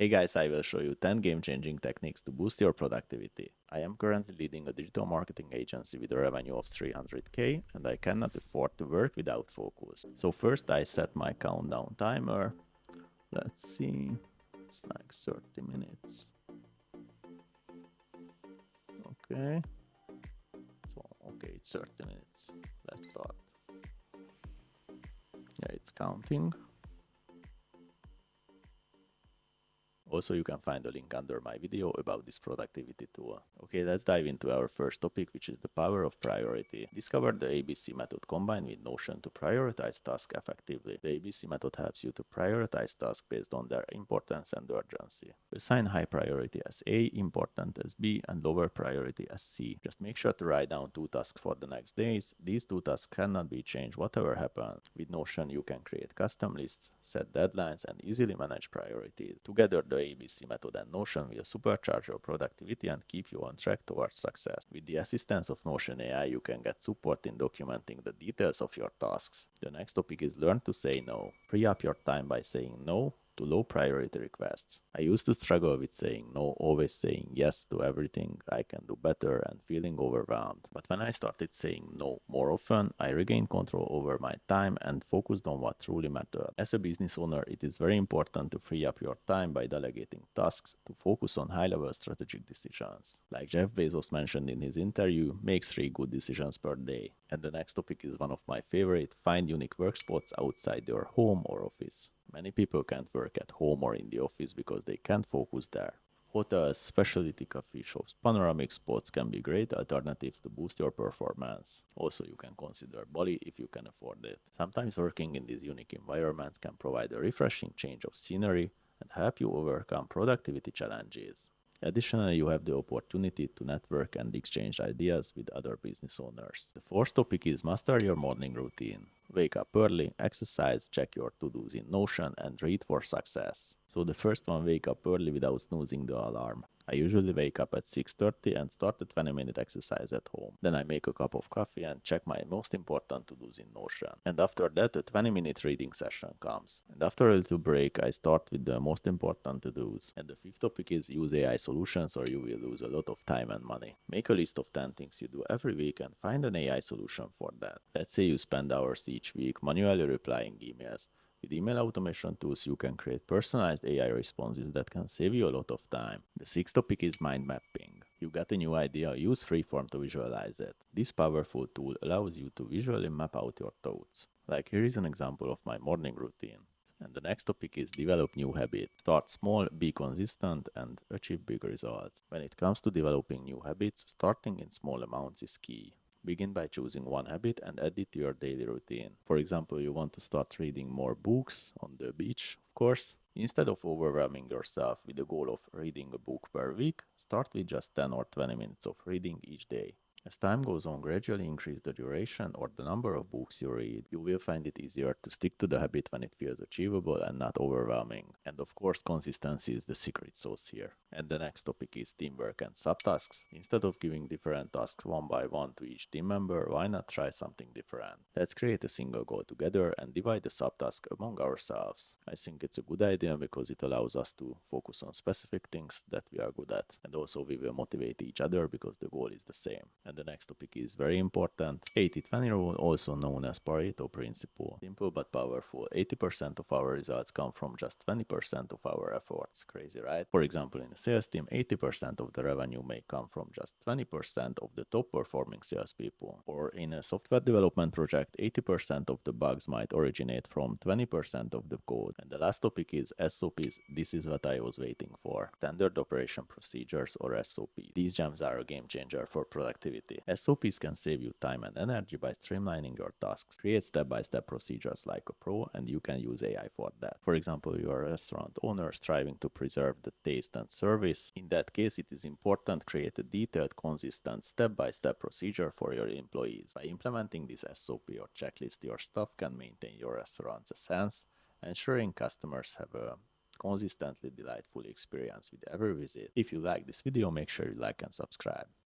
Hey guys, I will show you 10 game-changing techniques to boost your productivity. I am currently leading a digital marketing agency with a revenue of 300k and I cannot afford to work without focus. So first I set my countdown timer. Let's see, it's like 30 minutes. Okay, okay, it's 30 minutes. Let's start. Yeah, it's counting. Also, you can find a link under my video about this productivity tool. Okay, let's dive into our first topic, which is the power of priority. Discover the ABC method combined with Notion to prioritize tasks effectively. The ABC method helps you to prioritize tasks based on their importance and urgency. Assign high priority as A, important as B, and lower priority as C. Just make sure to write down 2 tasks for the next days. These 2 tasks cannot be changed whatever happens. With Notion, you can create custom lists, set deadlines, and easily manage priorities. Together, the ABC method and Notion will supercharge your productivity and keep you on track towards success. With the assistance of Notion AI, you can get support in documenting the details of your tasks. The next topic is learn to say no. Free up your time by saying no to low priority requests. I used to struggle with saying no, always saying yes to everything I can do better and feeling overwhelmed. But when I started saying no more often, I regained control over my time and focused on what truly mattered. As a business owner, it is very important to free up your time by delegating tasks to focus on high-level strategic decisions. Like Jeff Bezos mentioned in his interview, make 3 good decisions per day. And the next topic is one of my favorite, find unique work spots outside your home or office. Many people can't work at home or in the office because they can't focus there. Hotels, specialty coffee shops, panoramic spots can be great alternatives to boost your performance. Also, you can consider Bali if you can afford it. Sometimes working in these unique environments can provide a refreshing change of scenery and help you overcome productivity challenges. Additionally, you have the opportunity to network and exchange ideas with other business owners. The fourth topic is master your morning routine. Wake up early, exercise, check your to-dos in Notion, and read for success. So the first one, wake up early without snoozing the alarm. I usually wake up at 6:30 and start a 20-minute exercise at home. Then I make a cup of coffee and check my most important to-dos in Notion. And after that, a 20-minute reading session comes. And after a little break, I start with the most important to-dos. And the fifth topic is use AI solutions or you will lose a lot of time and money. Make a list of 10 things you do every week and find an AI solution for that. Let's say you spend hours each week manually replying emails. With email automation tools, you can create personalized AI responses that can save you a lot of time. The sixth topic is mind mapping. You got a new idea, use Freeform to visualize it. This powerful tool allows you to visually map out your thoughts. Like here is an example of my morning routine. And the next topic is develop new habits. Start small, be consistent, and achieve big results. When it comes to developing new habits, starting in small amounts is key. Begin by choosing one habit and add it to your daily routine. For example, you want to start reading more books on the beach, of course. Instead of overwhelming yourself with the goal of reading a book per week, start with just 10 or 20 minutes of reading each day. As time goes on, gradually increase the duration or the number of books you read. You will find it easier to stick to the habit when it feels achievable and not overwhelming. And of course, consistency is the secret sauce here. And the next topic is teamwork and subtasks. Instead of giving different tasks one by one to each team member, why not try something different? Let's create a single goal together and divide the subtask among ourselves. I think it's a good idea because it allows us to focus on specific things that we are good at. And also we will motivate each other because the goal is the same. And the next topic is very important. 80-20 rule, also known as Pareto principle. Simple but powerful. 80% of our results come from just 20% of our efforts. Crazy, right? For example, in a sales team, 80% of the revenue may come from just 20% of the top performing salespeople. Or in a software development project, 80% of the bugs might originate from 20% of the code. And the last topic is SOPs. This is what I was waiting for. Standard operation procedures or SOP. These gems are a game changer for productivity. SOPs can save you time and energy by streamlining your tasks. Create step-by-step procedures like a pro and you can use AI for that. For example, you are a restaurant owner striving to preserve the taste and service. In that case, it is important to create a detailed, consistent, step-by-step procedure for your employees. By implementing this SOP or checklist, your staff can maintain your restaurant's essence, ensuring customers have a consistently delightful experience with every visit. If you like this video, make sure you like and subscribe.